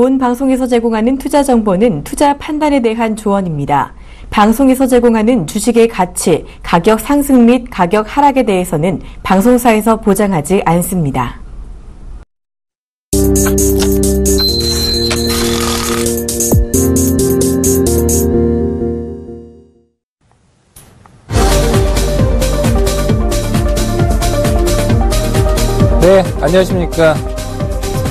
본 방송에서 제공하는 투자 정보는 투자 판단에 대한 조언입니다. 방송에서 제공하는 주식의 가치, 가격 상승 및 가격 하락에 대해서는 방송사에서 보장하지 않습니다. 네, 안녕하십니까.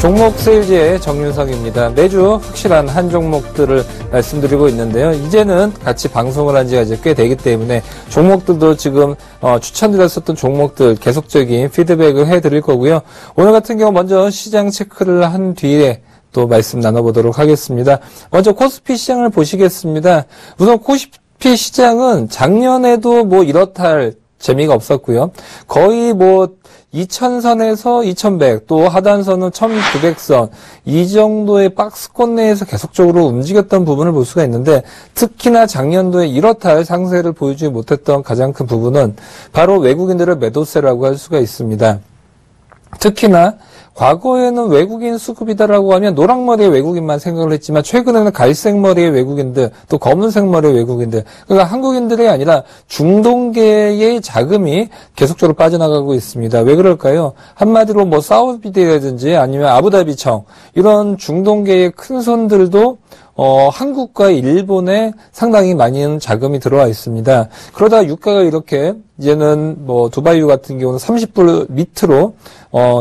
종목 세일즈의 정윤석입니다. 매주 확실한 한 종목들을 말씀드리고 있는데요. 이제는 같이 방송을 한 지가 이제 꽤 되기 때문에 종목들도 지금 추천드렸었던 종목들 계속적인 피드백을 해드릴 거고요. 오늘 같은 경우 먼저 시장 체크를 한 뒤에 또 말씀 나눠보도록 하겠습니다. 먼저 코스피 시장을 보시겠습니다. 우선 코스피 시장은 작년에도 뭐 이렇다 할 재미가 없었고요. 거의 뭐 2000선에서 2100, 또 하단선은 1900선, 이 정도의 박스권 내에서 계속적으로 움직였던 부분을 볼 수가 있는데, 특히나 작년도에 이렇다 할 상세를 보여주지 못했던 가장 큰 부분은 바로 외국인들의 매도세라고 할 수가 있습니다. 특히나 과거에는 외국인 수급이다라고 하면 노랑머리의 외국인만 생각을 했지만 최근에는 갈색머리의 외국인들 또 검은색머리의 외국인들, 그러니까 한국인들이 아니라 중동계의 자금이 계속적으로 빠져나가고 있습니다. 왜 그럴까요? 한마디로 뭐 사우디라든지 아니면 아부다비청 이런 중동계의 큰 손들도 한국과 일본에 상당히 많은 자금이 들어와 있습니다. 그러다 유가가 이렇게 이제는 뭐 두바이유 같은 경우는 30불 밑으로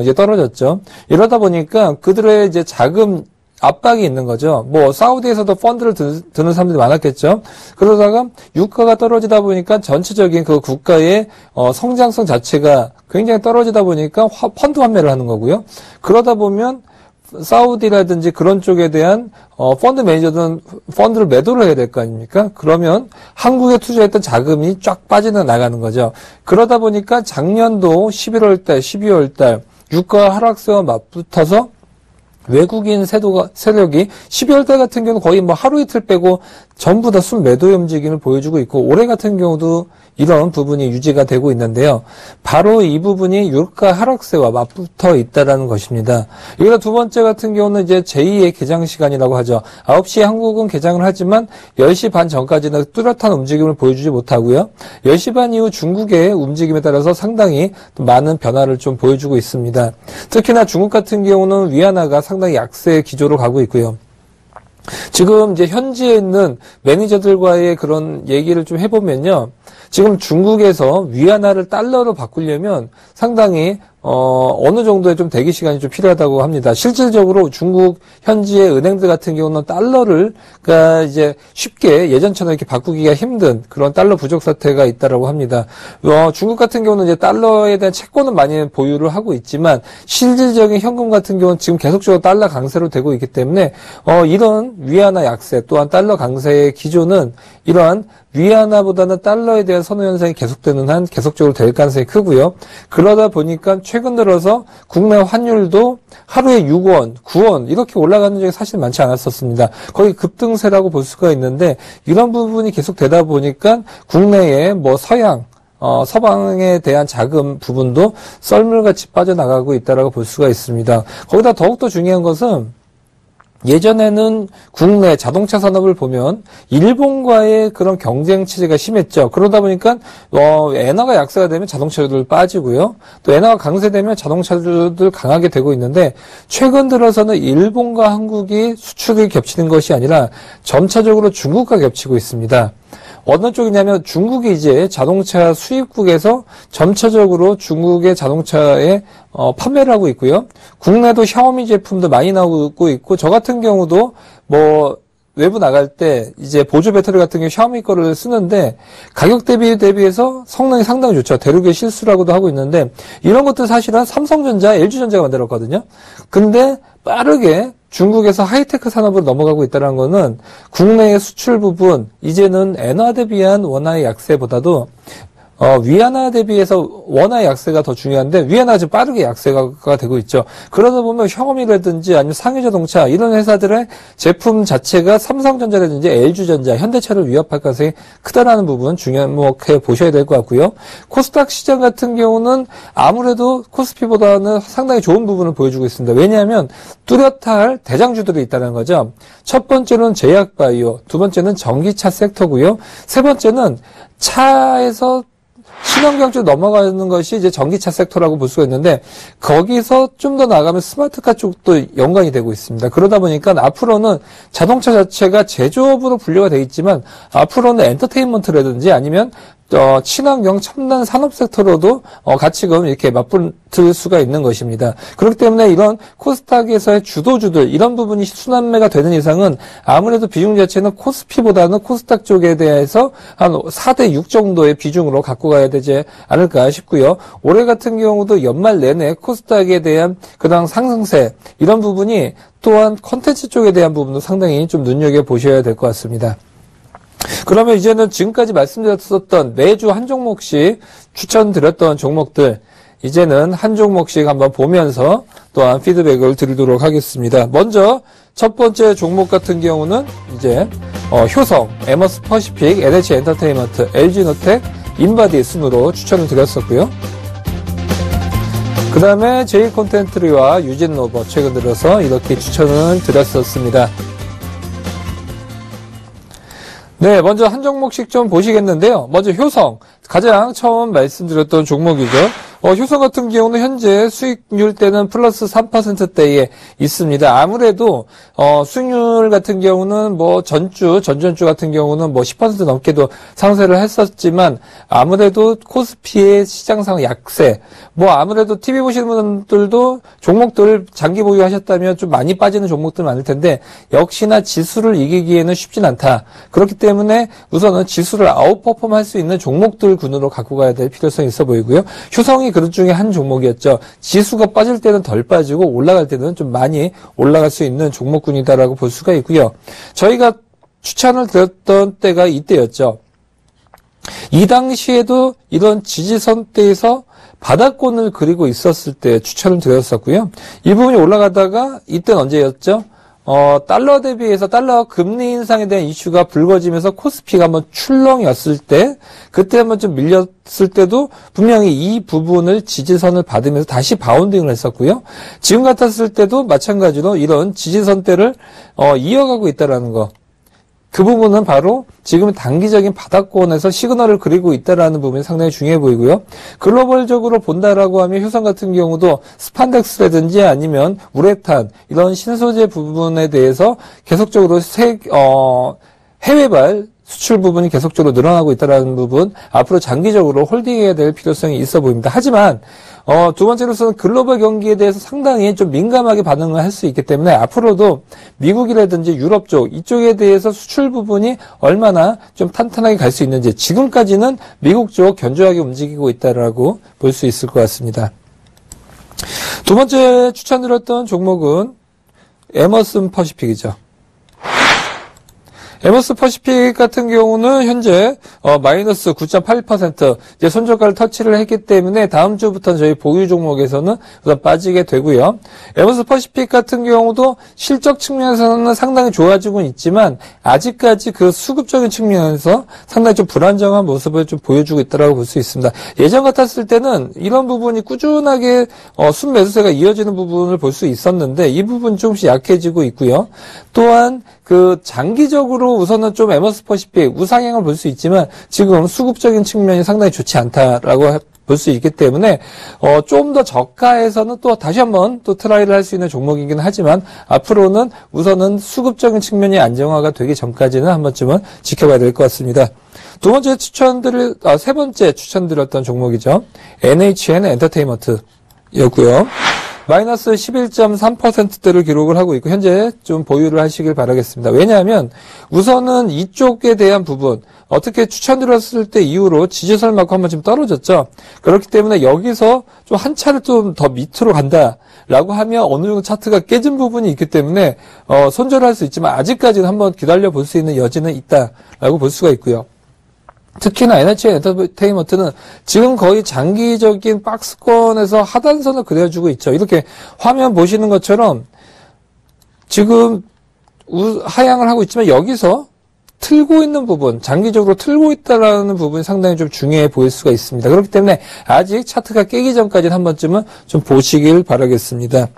이제 떨어졌죠. 이러다 보니까 그들의 이제 자금 압박이 있는 거죠. 뭐 사우디에서도 펀드를 드는 사람들이 많았겠죠. 그러다가 유가가 떨어지다 보니까 전체적인 그 국가의 성장성 자체가 굉장히 떨어지다 보니까 펀드 환매를 하는 거고요. 그러다 보면 사우디라든지 그런 쪽에 대한 펀드 매니저들은 펀드를 매도를 해야 될 거 아닙니까? 그러면 한국에 투자했던 자금이 쫙 빠져나가는 거죠. 그러다 보니까 작년도 11월 달, 12월 달 유가 하락세와 맞붙어서 외국인 세력이 12월 달 같은 경우는 거의 뭐 하루 이틀 빼고 전부 다 순매도의 움직임을 보여주고 있고, 올해 같은 경우도 이런 부분이 유지가 되고 있는데요. 바로 이 부분이 유가 하락세와 맞붙어 있다라는 것입니다. 여기다 두 번째 같은 경우는 이제 제2의 개장 시간이라고 하죠. 9시에 한국은 개장을 하지만 10시 반 전까지는 뚜렷한 움직임을 보여주지 못하고요. 10시 반 이후 중국의 움직임에 따라서 상당히 많은 변화를 좀 보여주고 있습니다. 특히나 중국 같은 경우는 위안화가 상당히 약세 기조로 가고 있고요. 지금 이제 현지에 있는 매니저들과의 그런 얘기를 좀 해보면요. 지금 중국에서 위안화를 달러로 바꾸려면 상당히 어느 정도의 좀 대기 시간이 좀 필요하다고 합니다. 실질적으로 중국 현지의 은행들 같은 경우는 달러를 그러니까 이제 쉽게 예전처럼 이렇게 바꾸기가 힘든 그런 달러 부족 사태가 있다라고 합니다. 중국 같은 경우는 이제 달러에 대한 채권은 많이 보유를 하고 있지만 실질적인 현금 같은 경우는 지금 계속적으로 달러 강세로 되고 있기 때문에 이런 위안화 약세 또한 달러 강세의 기조는 이러한 위안화보다는 달러에 대한 선호 현상이 계속되는 한 계속적으로 될 가능성이 크고요. 그러다 보니까 최근 들어서 국내 환율도 하루에 6원, 9원 이렇게 올라가는 적이 사실 많지 않았었습니다. 거의 급등세라고 볼 수가 있는데 이런 부분이 계속되다 보니까 국내에 뭐 서방에 대한 자금 부분도 썰물같이 빠져나가고 있다라고 볼 수가 있습니다. 거기다 더욱더 중요한 것은 예전에는 국내 자동차 산업을 보면 일본과의 그런 경쟁 체제가 심했죠. 그러다 보니까 엔화가 약세가 되면 자동차들 빠지고요. 또 엔화가 강세되면 자동차들 강하게 되고 있는데 최근 들어서는 일본과 한국이 수출이 겹치는 것이 아니라 점차적으로 중국과 겹치고 있습니다. 어느 쪽이냐면 중국이 이제 자동차 수입국에서 점차적으로 중국의 자동차에 판매를 하고 있고요. 국내도 샤오미 제품도 많이 나오고 있고 저 같은 경우도 뭐 외부 나갈 때 이제 보조 배터리 같은 경우 샤오미 거를 쓰는데 가격 대비해서 성능이 상당히 좋죠. 대륙의 실수라고도 하고 있는데 이런 것들 사실은 삼성전자, LG전자가 만들었거든요. 근데 빠르게 중국에서 하이테크 산업으로 넘어가고 있다는 거는 국내의 수출 부분 이제는 엔화 대비한 원화의 약세보다도 위안화 대비해서 원화의 약세가 더 중요한데 위안화가 지금 빠르게 약세가 되고 있죠. 그러다 보면 혁오미라든지 아니면 상해자동차 이런 회사들의 제품 자체가 삼성전자라든지 LG전자, 현대차를 위협할 가능성이 크다라는 부분 중요하게 보셔야 될 것 같고요. 코스닥 시장 같은 경우는 아무래도 코스피보다는 상당히 좋은 부분을 보여주고 있습니다. 왜냐하면 뚜렷할 대장주들이 있다는 거죠. 첫 번째는 제약바이오, 두 번째는 전기차 섹터고요. 세 번째는 차에서 친환경 쪽으로 넘어가는 것이 이제 전기차 섹터라고 볼 수가 있는데 거기서 좀 더 나가면 스마트카 쪽도 연관이 되고 있습니다. 그러다 보니까 앞으로는 자동차 자체가 제조업으로 분류가 되어 있지만 앞으로는 엔터테인먼트라든지 아니면 친환경 첨단 산업 섹터로도 가치금 이렇게 맞붙을 수가 있는 것입니다. 그렇기 때문에 이런 코스닥에서의 주도주들 이런 부분이 순환매가 되는 이상은 아무래도 비중 자체는 코스피보다는 코스닥 쪽에 대해서 한 4대 6 정도의 비중으로 갖고 가야 되지 않을까 싶고요. 올해 같은 경우도 연말 내내 코스닥에 대한 그다음 상승세 이런 부분이 또한 콘텐츠 쪽에 대한 부분도 상당히 좀 눈여겨보셔야 될 것 같습니다. 그러면 이제는 지금까지 말씀드렸었던 매주 한 종목씩 추천드렸던 종목들 이제는 한 종목씩 한번 보면서 또한 피드백을 드리도록 하겠습니다. 먼저 첫 번째 종목 같은 경우는 이제 효성, 에머스 퍼시픽, NH 엔터테인먼트, LG노텍, 인바디 순으로 추천을 드렸었고요. 그 다음에 제이콘텐트리와 유진로버 최근 들어서 이렇게 추천을 드렸었습니다. 네, 먼저 한 종목씩 좀 보시겠는데요. 먼저 효성, 가장 처음 말씀드렸던 종목이죠. 효성 같은 경우는 현재 수익률 때는 플러스 3%대에 있습니다. 아무래도 수익률 같은 경우는 뭐 전전주 같은 경우는 뭐 10% 넘게도 상세를 했었지만 아무래도 코스피의 시장상 약세, 뭐 아무래도 TV 보시는 분들도 종목들 장기 보유하셨다면 좀 많이 빠지는 종목들 많을 텐데 역시나 지수를 이기기에는 쉽진 않다. 그렇기 때문에 우선은 지수를 아웃퍼폼 할 수 있는 종목들 군으로 갖고 가야 될 필요성이 있어 보이고요. 효성이 그것 중에 한 종목이었죠. 지수가 빠질 때는 덜 빠지고 올라갈 때는 좀 많이 올라갈 수 있는 종목군이다라고 볼 수가 있고요. 저희가 추천을 드렸던 때가 이때였죠. 이 당시에도 이런 지지선대에서 바닥권을 그리고 있었을 때 추천을 드렸었고요. 이 부분이 올라가다가 이때는 언제였죠? 달러 대비해서 달러 금리 인상에 대한 이슈가 불거지면서 코스피가 한번 출렁였을 때, 그때 한번 좀 밀렸을 때도 분명히 이 부분을 지지선을 받으면서 다시 바운딩을 했었고요. 지금 같았을 때도 마찬가지로 이런 지지선대를 이어가고 있다라는 거. 그 부분은 바로 지금 단기적인 바닥권에서 시그널을 그리고 있다라는 부분이 상당히 중요해 보이고요. 글로벌적으로 본다라고 하면 효성 같은 경우도 스판덱스라든지 아니면 우레탄 이런 신소재 부분에 대해서 계속적으로 해외발 수출 부분이 계속적으로 늘어나고 있다는 부분 앞으로 장기적으로 홀딩해야 될 필요성이 있어 보입니다. 하지만 두 번째로서는 글로벌 경기에 대해서 상당히 좀 민감하게 반응을 할 수 있기 때문에 앞으로도 미국이라든지 유럽 쪽 이쪽에 대해서 수출 부분이 얼마나 좀 탄탄하게 갈 수 있는지 지금까지는 미국 쪽 견조하게 움직이고 있다라고 볼 수 있을 것 같습니다. 두 번째 추천드렸던 종목은 에머슨 퍼시픽이죠. 에머스 퍼시픽 같은 경우는 현재 마이너스 9.8% 이제 손절가를 터치를 했기 때문에 다음 주부터는 저희 보유 종목에서는 우선 빠지게 되고요. 에머스 퍼시픽 같은 경우도 실적 측면에서는 상당히 좋아지고 있지만 아직까지 그 수급적인 측면에서 상당히 좀 불안정한 모습을 좀 보여주고 있다고 볼 수 있습니다. 예전 같았을 때는 이런 부분이 꾸준하게 순매수세가 이어지는 부분을 볼 수 있었는데 이 부분이 조금씩 약해지고 있고요. 또한 그 장기적으로 우선은 좀 에머스 퍼시픽 우상향을 볼 수 있지만 지금 수급적인 측면이 상당히 좋지 않다라고 볼 수 있기 때문에 좀 더 저가에서는 또 다시 한번 또 트라이를 할 수 있는 종목이긴 하지만 앞으로는 우선은 수급적인 측면이 안정화가 되기 전까지는 한 번쯤은 지켜봐야 될 것 같습니다. 세 번째 추천드렸던 종목이죠. NHN 엔터테인먼트였고요. 마이너스 11.3%대를 기록을 하고 있고 현재 좀 보유를 하시길 바라겠습니다. 왜냐하면 우선은 이쪽에 대한 부분 어떻게 추천드렸을 때 이후로 지지선을 맞고 한번 좀 떨어졌죠. 그렇기 때문에 여기서 좀 한 차를 좀 더 밑으로 간다라고 하면 어느 정도 차트가 깨진 부분이 있기 때문에 손절할 수 있지만 아직까지는 한번 기다려 볼 수 있는 여지는 있다라고 볼 수가 있고요. 특히나 NHN 엔터테인먼트는 지금 거의 장기적인 박스권에서 하단선을 그려주고 있죠. 이렇게 화면 보시는 것처럼 지금 하향을 하고 있지만 여기서 틀고 있는 부분, 장기적으로 틀고 있다라는 부분이 상당히 좀 중요해 보일 수가 있습니다. 그렇기 때문에 아직 차트가 깨기 전까지는 한 번쯤은 좀 보시길 바라겠습니다.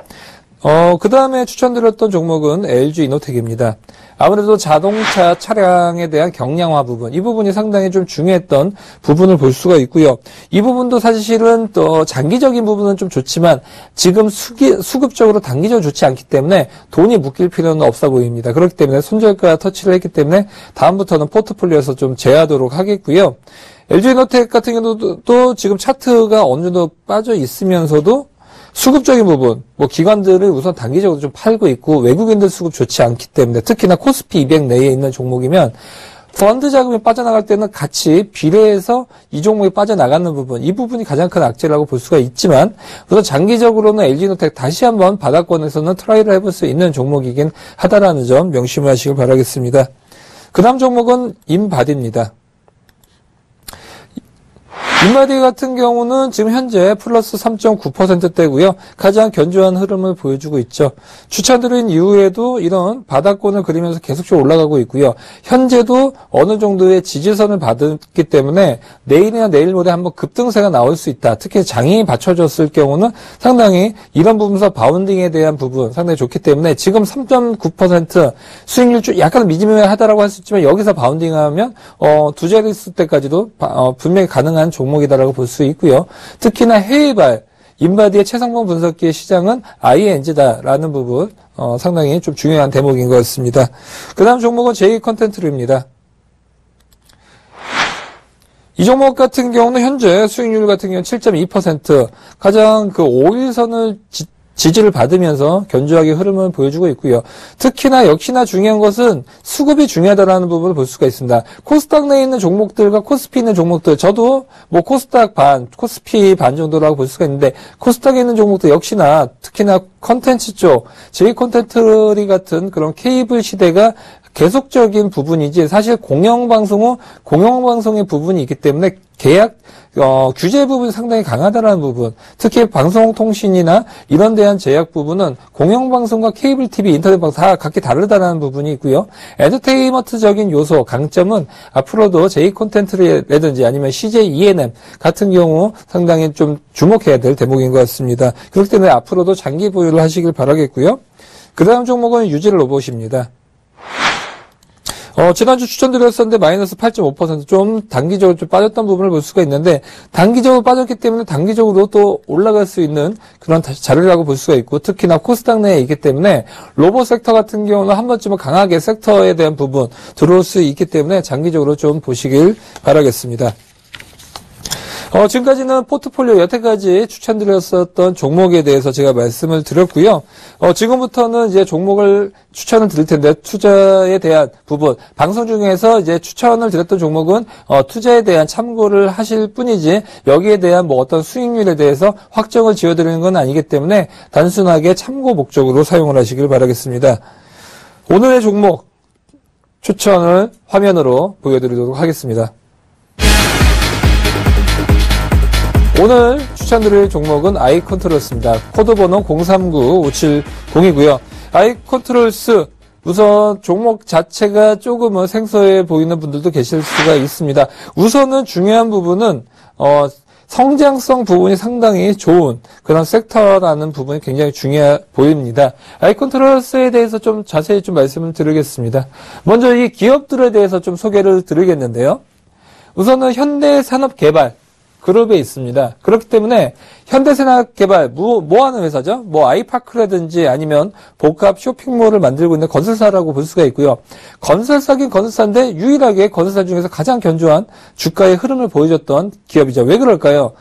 그 다음에 추천드렸던 종목은 LG 이노텍입니다. 아무래도 자동차 차량에 대한 경량화 부분, 이 부분이 상당히 좀 중요했던 부분을 볼 수가 있고요. 이 부분도 사실은 또 장기적인 부분은 좀 좋지만 지금 수급적으로 단기적으로 좋지 않기 때문에 돈이 묶일 필요는 없어 보입니다. 그렇기 때문에 손절가 터치를 했기 때문에 다음부터는 포트폴리오에서 좀 제하도록 하겠고요. LG 이노텍 같은 경우도 또 지금 차트가 어느 정도 빠져 있으면서도 수급적인 부분, 기관들을 우선 단기적으로 좀 팔고 있고 외국인들 수급 좋지 않기 때문에 특히나 코스피 200 내에 있는 종목이면 펀드 자금이 빠져나갈 때는 같이 비례해서 이 종목이 빠져나가는 부분, 이 부분이 가장 큰 악재라고 볼 수가 있지만 우선 장기적으로는 LG노텍 다시 한번 바닥권에서는 트라이를 해볼 수 있는 종목이긴 하다라는 점 명심을 하시길 바라겠습니다. 그 다음 종목은 인바디입니다. 인바디 같은 경우는 지금 현재 플러스 3.9%대고요. 가장 견조한 흐름을 보여주고 있죠. 추천드린 이후에도 이런 바닥권을 그리면서 계속적으로 올라가고 있고요. 현재도 어느 정도의 지지선을 받았기 때문에 내일이나 내일 모레 한번 급등세가 나올 수 있다. 특히 장이 받쳐졌을 경우는 상당히 이런 부분에서 바운딩에 대한 부분 상당히 좋기 때문에 지금 3.9% 수익률 약간 미지매하다라고 할 수 있지만 여기서 바운딩하면 두 자릿수 때까지도 분명히 가능한 종목이다라고 볼 수 있고요. 특히나 해외발 인바디의 최상봉 분석기의 시장은 ING다라는 부분 상당히 좀 중요한 대목인 것 같습니다. 그 다음 종목은 J컨텐츠입니다. 이 종목 같은 경우는 현재 수익률 같은 경우는 7.2% 가장 그 5일선을 지지를 받으면서 견조하게 흐름을 보여주고 있고요. 특히나 역시나 중요한 것은 수급이 중요하다라는 부분을 볼 수가 있습니다. 코스닥 내에 있는 종목들과 코스피 있는 종목들, 저도 코스닥 반, 코스피 반 정도라고 볼 수가 있는데 코스닥에 있는 종목들 역시나 특히나 컨텐츠 쪽, J컨텐츠 같은 그런 케이블 시대가 계속적인 부분이지 사실 공영방송의 부분이 있기 때문에 계약 규제 부분이 상당히 강하다라는 부분, 특히 방송통신이나 이런 대한 제약 부분은 공영방송과 케이블 TV, 인터넷 방송 다 각기 다르다라는 부분이 있고요. 엔터테인먼트적인 요소, 강점은 앞으로도 J콘텐츠라든지 아니면 CJ ENM 같은 경우 상당히 좀 주목해야 될 대목인 것 같습니다. 그렇기 때문에 앞으로도 장기 보유를 하시길 바라겠고요. 그 다음 종목은 유질 로봇입니다. 지난주 추천드렸었는데 마이너스 8.5% 좀 단기적으로 좀 빠졌던 부분을 볼 수가 있는데 단기적으로 빠졌기 때문에 단기적으로 또 올라갈 수 있는 그런 자료라고 볼 수가 있고 특히나 코스닥 내에 있기 때문에 로봇 섹터 같은 경우는 한 번쯤은 강하게 섹터에 대한 부분 들어올 수 있기 때문에 장기적으로 좀 보시길 바라겠습니다. 지금까지는 포트폴리오 여태까지 추천드렸었던 종목에 대해서 제가 말씀을 드렸고요. 지금부터는 이제 종목을 추천을 드릴 텐데 투자에 대한 부분, 방송 중에서 이제 추천을 드렸던 종목은 투자에 대한 참고를 하실 뿐이지 여기에 대한 어떤 수익률에 대해서 확정을 지어드리는 건 아니기 때문에 단순하게 참고 목적으로 사용을 하시길 바라겠습니다. 오늘의 종목 추천을 화면으로 보여드리도록 하겠습니다. 오늘 추천드릴 종목은 아이컨트롤스입니다. 코드번호 039570이고요. 아이컨트롤스 우선 종목 자체가 조금은 생소해 보이는 분들도 계실 수가 있습니다. 우선은 중요한 부분은 성장성 부분이 상당히 좋은 그런 섹터라는 부분이 굉장히 중요해 보입니다. 아이컨트롤스에 대해서 좀 자세히 좀 말씀을 드리겠습니다. 먼저 이 기업들에 대해서 좀 소개를 드리겠는데요. 우선은 현대산업개발 그룹에 있습니다. 그렇기 때문에 현대산업개발 뭐 하는 회사죠? 아이파크라든지 아니면 복합 쇼핑몰을 만들고 있는 건설사라고 볼 수가 있고요. 건설사긴 건설사인데 유일하게 건설사 중에서 가장 견조한 주가의 흐름을 보여줬던 기업이죠. 왜 그럴까요?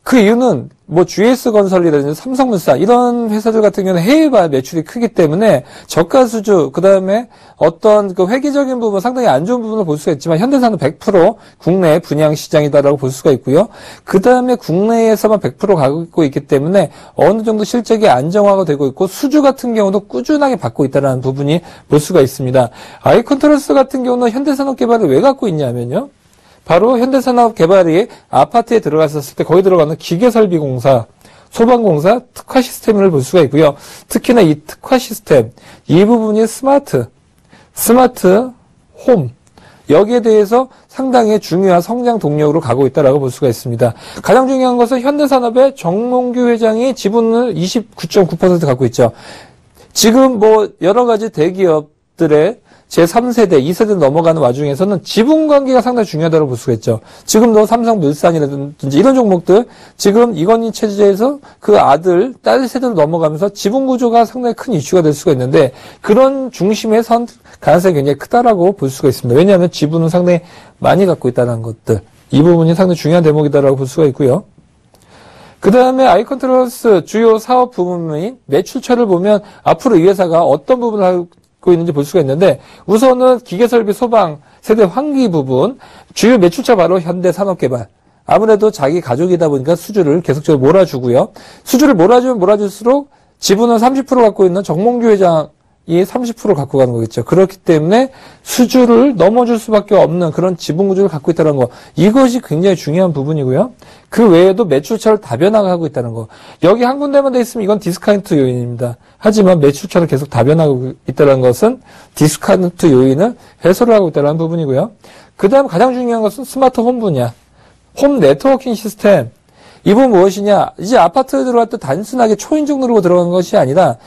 그 이유는 GS건설이라든지 삼성물산 이런 회사들 같은 경우는 해외발 매출이 크기 때문에 저가 수주 그다음에 어떤 그 회계적인 부분 상당히 안 좋은 부분을 볼 수가 있지만 현대사는 100% 국내 분양 시장이다라고 볼 수가 있고요. 그다음에 국내에서만 100% 가고 있기 때문에 어느 정도 실적이 안정화가 되고 있고 수주 같은 경우도 꾸준하게 받고 있다는 부분이 볼 수가 있습니다. 아이컨트롤스 같은 경우는 현대산업개발을 왜 갖고 있냐면요. 바로 현대산업개발이 아파트에 들어갔었을 때 거기 들어가는 기계설비공사, 소방공사 특화 시스템을 볼 수가 있고요. 특히나 이 특화 시스템, 이 부분이 스마트 홈, 여기에 대해서 상당히 중요한 성장 동력으로 가고 있다라고 볼 수가 있습니다. 가장 중요한 것은 현대산업의 정몽규 회장이 지분을 29.9% 갖고 있죠. 지금 뭐 여러 가지 대기업들의 제3세대, 2세대 넘어가는 와중에서는 지분 관계가 상당히 중요하다고 볼 수가 있죠. 지금도 삼성물산이라든지 이런 종목들, 지금 이건희 체제에서 그 아들, 딸 세대로 넘어가면서 지분 구조가 상당히 큰 이슈가 될 수가 있는데, 그런 중심에 선 가능성이 굉장히 크다라고 볼 수가 있습니다. 왜냐하면 지분은 상당히 많이 갖고 있다는 것들, 이 부분이 상당히 중요한 대목이다라고 볼 수가 있고요. 그 다음에 아이컨트롤스 주요 사업 부분인 매출처를 보면 앞으로 이 회사가 어떤 부분을 하고 있는지 볼 수가 있는데, 우선은 기계설비 소방 세대 환기 부분, 주요 매출처 바로 현대산업개발. 아무래도 자기 가족이다 보니까 수주를 계속적으로 몰아주고요. 수주를 몰아주면 몰아줄수록 지분을 30% 갖고 있는 정몽규 회장이 30% 갖고 가는 거겠죠. 그렇기 때문에 수주를 넘어줄 수밖에 없는 그런 지분 구조를 갖고 있다는 거, 이것이 굉장히 중요한 부분이고요. 그 외에도 매출처를 다변화하고 있다는 거. 여기 한 군데만 돼 있으면 이건 디스카운트 요인입니다. 하지만 매출처를 계속 다변화하고 있다는 것은 디스카운트 요인을 해소를 하고 있다는 부분이고요. 그 다음 가장 중요한 것은 스마트 홈 분야. 홈 네트워킹 시스템. 이 부분 무엇이냐? 이제 아파트에 들어갈 때 단순하게 초인종 누르고 들어가는 것이 아니라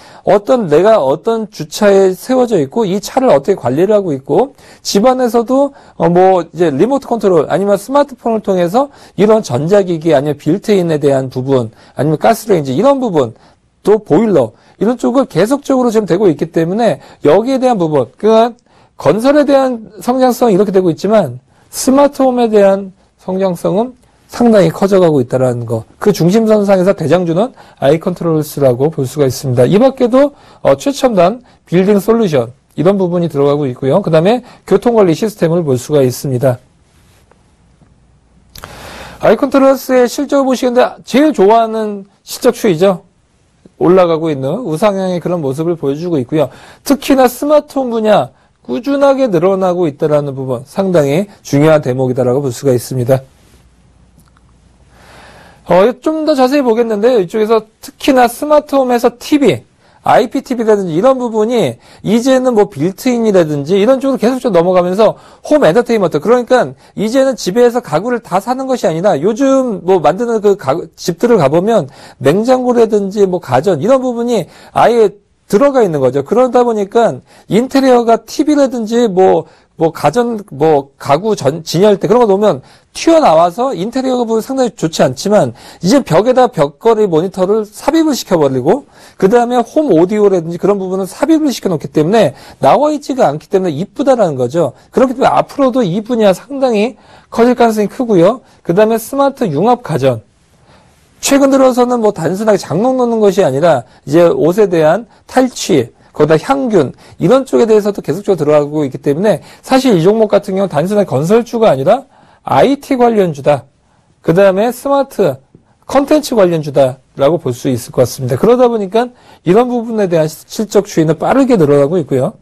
내가 어떤 주차에 세워져 있고 이 차를 어떻게 관리를 하고 있고 집안에서도 이제 리모트 컨트롤 아니면 스마트폰을 통해서 이런 전자기기 아니면 빌트인에 대한 부분 아니면 가스레인지 이런 부분 또 보일러 이런 쪽을 계속적으로 지금 되고 있기 때문에 여기에 대한 부분 그러니까 건설에 대한 성장성이 이렇게 되고 있지만 스마트홈에 대한 성장성은 상당히 커져가고 있다는 거. 그 중심선상에서 대장주는 아이컨트롤스라고 볼 수가 있습니다. 이 밖에도 최첨단 빌딩 솔루션 이런 부분이 들어가고 있고요. 그 다음에 교통관리 시스템을 볼 수가 있습니다. 아이컨트롤스의 실적을 보시는데 제일 좋아하는 실적 추이죠. 올라가고 있는 우상향의 그런 모습을 보여주고 있고요. 특히나 스마트홈 분야 꾸준하게 늘어나고 있다는 부분 상당히 중요한 대목이다라고 볼 수가 있습니다. 좀 더 자세히 보겠는데요. 이쪽에서 특히나 스마트홈에서 TV, IPTV라든지 이런 부분이 이제는 빌트인이라든지 이런 쪽으로 계속 넘어가면서 홈 엔터테인먼트. 그러니까 이제는 집에서 가구를 다 사는 것이 아니라 요즘 만드는 그 집들을 가보면 냉장고라든지 가전 이런 부분이 아예 들어가 있는 거죠. 그러다 보니까 인테리어가 TV라든지 가전, 가구 진열대 그런 거 놓으면 튀어나와서 인테리어가 보면 상당히 좋지 않지만 이제 벽에다 벽걸이 모니터를 삽입을 시켜버리고 그 다음에 홈 오디오라든지 그런 부분은 삽입을 시켜놓기 때문에 나와 있지가 않기 때문에 이쁘다라는 거죠. 그렇기 때문에 앞으로도 이 분야 상당히 커질 가능성이 크고요. 그 다음에 스마트 융합 가전. 최근 들어서는 단순하게 장롱 놓는 것이 아니라 이제 옷에 대한 탈취, 거기다 향균 이런 쪽에 대해서도 계속적으로 들어가고 있기 때문에 사실 이 종목 같은 경우는 단순한 건설주가 아니라 IT 관련주다. 그 다음에 스마트 컨텐츠 관련주다라고 볼 수 있을 것 같습니다. 그러다 보니까 이런 부분에 대한 실적 추이는 빠르게 늘어나고 있고요.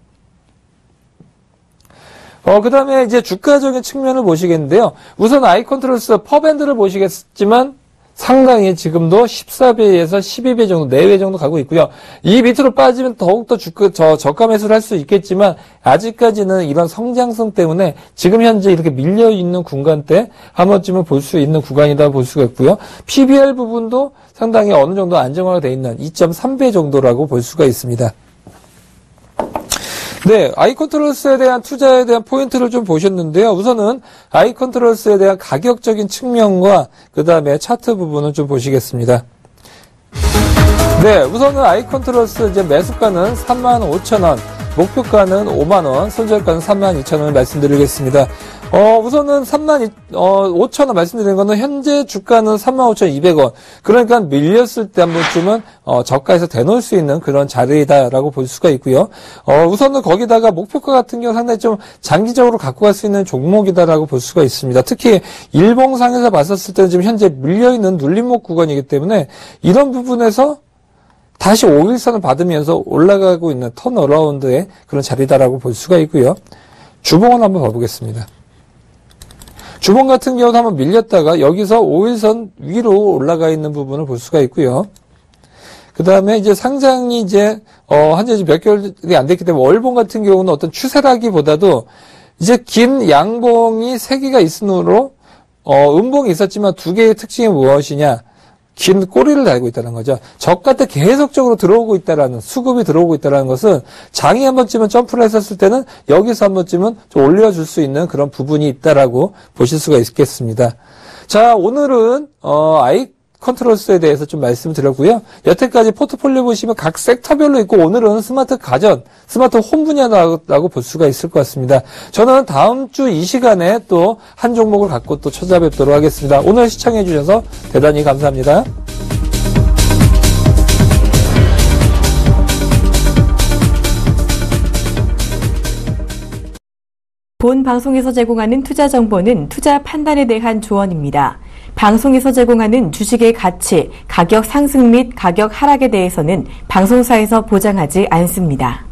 그 다음에 이제 주가적인 측면을 보시겠는데요. 우선 아이컨트롤스 퍼밴드를 보시겠지만 상당히 지금도 14배에서 12배 정도, 4배 정도 가고 있고요. 이 밑으로 빠지면 더욱더 저가 매수를 할 수 있겠지만 아직까지는 이런 성장성 때문에 지금 현재 이렇게 밀려있는 구간대 한 번쯤은 볼 수 있는 구간이다 볼 수가 있고요. PBR 부분도 상당히 어느 정도 안정화가 되어 있는 2.3배 정도라고 볼 수가 있습니다. 네, 아이컨트롤스에 대한 투자에 대한 포인트를 좀 보셨는데요. 우선은 아이컨트롤스에 대한 가격적인 측면과 그 다음에 차트 부분을 좀 보시겠습니다. 네, 우선은 아이컨트롤스 이제 매수가는 35,000원, 목표가는 5만원, 손절가는 32,000원을 말씀드리겠습니다. 우선은 35,000원 말씀드리는 거는 현재 주가는 35,200원. 그러니까 밀렸을 때 한 번쯤은 저가에서 대놓을 수 있는 그런 자리다라고 볼 수가 있고요. 우선은 거기다가 목표가 같은 경우 상당히 좀 장기적으로 갖고 갈 수 있는 종목이다라고 볼 수가 있습니다. 특히 일봉상에서 봤었을 때는 지금 현재 밀려있는 눌림목 구간이기 때문에 이런 부분에서 다시 5일선을 받으면서 올라가고 있는 턴어라운드의 그런 자리다라고 볼 수가 있고요. 주봉을 한번 봐보겠습니다. 주봉 같은 경우도 한번 밀렸다가 여기서 5일선 위로 올라가 있는 부분을 볼 수가 있고요. 그 다음에 이제 상장이 이제, 한지 몇 개월이 안 됐기 때문에 월봉 같은 경우는 어떤 추세라기보다도 이제 긴 양봉이 3개가 있으므로, 음봉이 있었지만 2개의 특징이 무엇이냐? 긴 꼬리를 달고 있다는 거죠. 저가 때 계속적으로 들어오고 있다라는, 수급이 들어오고 있다라는 것은 장이 한 번쯤은 점프를 했었을 때는 여기서 한 번쯤은 좀 올려줄 수 있는 그런 부분이 있다라고 보실 수가 있겠습니다. 자, 오늘은, 컨트롤스에 대해서 좀 말씀드렸고요. 여태까지 포트폴리오 보시면 각 섹터별로 있고 오늘은 스마트 가전, 스마트 홈 분야라고 볼 수가 있을 것 같습니다. 저는 다음 주 이 시간에 또 한 종목을 갖고 또 찾아뵙도록 하겠습니다. 오늘 시청해 주셔서 대단히 감사합니다. 본 방송에서 제공하는 투자 정보는 투자 판단에 대한 조언입니다. 방송에서 제공하는 주식의 가치, 가격 상승 및 가격 하락에 대해서는 방송사에서 보장하지 않습니다.